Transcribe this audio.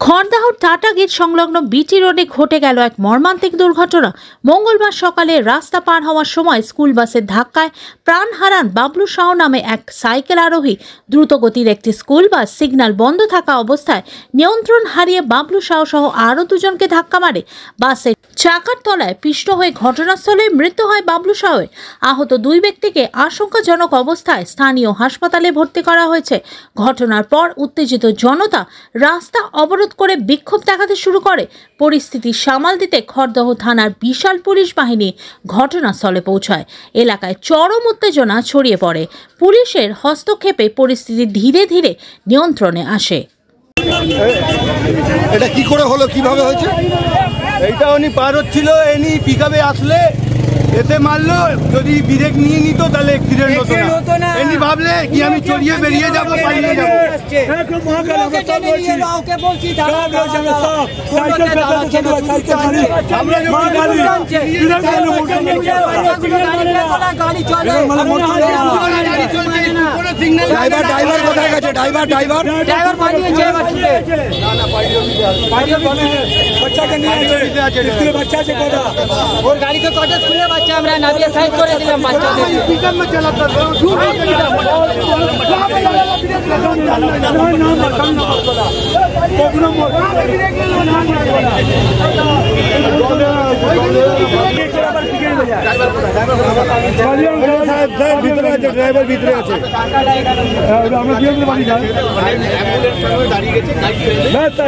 খড়দাহর tata gate সংলগ্ন বিটি রোডে ঘটে গেল এক মর্মান্তিক দুর্ঘটনা। মঙ্গলবার সকালে রাস্তা পার হওয়ার সময় স্কুল বাসের ধাক্কায় প্রাণ হারান বাবলু সাউ নামে এক সাইকেল আরোহী। দ্রুতগতির একটি স্কুল বাস সিগন্যাল বন্ধ থাকা অবস্থায় নিয়ন্ত্রণ হারিয়ে বাবলু সাউ সহ আরও দুজনকে ধাক্কা মারে। বাসের চাকার তলায় পিষ্ট হয়ে ঘটনাস্থলে মৃত্যু হয় বাবলু সাউয়ের। আহত দুই ব্যক্তিকে আশঙ্কাজনক অবস্থায় স্থানীয় হাসপাতালে ভর্তি করা হয়েছে। ঘটনার পর উত্তেজিত জনতা রাস্তা অবরোধ করে বিক্ষোভ দেখাতে শুরু করে। পরিস্থিতি সামাল দিতে খড়দহ থানার বিশাল পুলিশ বাহিনী ঘটনাস্থলে পৌঁছায়। এলাকায় চরম উত্তেজনা ছড়িয়ে পড়ে। পুলিশের হস্তক্ষেপে পরিস্থিতি ধীরে ধীরে নিয়ন্ত্রণে আসে। এটা কি করে হলো, কিভাবে হয়েছে? এইটা উনি পার হচ্ছিল, এনি পিকআপে আসলে এতে মারলো। যদি ব্রেক নিয়ে নিত তাহলে অ্যাক্সিডেন্ট হতো না। এনি ভাবলে কি আমি চড়িয়ে বেরিয়ে যাবো, পালিয়ে যাবো। ড্রাইভার কোথায় গেছে? ড্রাইভার ওর গাড়িতে কত স্কুলে বাচ্চা আমরা নামিয়ে সাইড করে দিলাম বাচ্চাদের। ড্রাইভার ভিতরে আছে। রাস্তা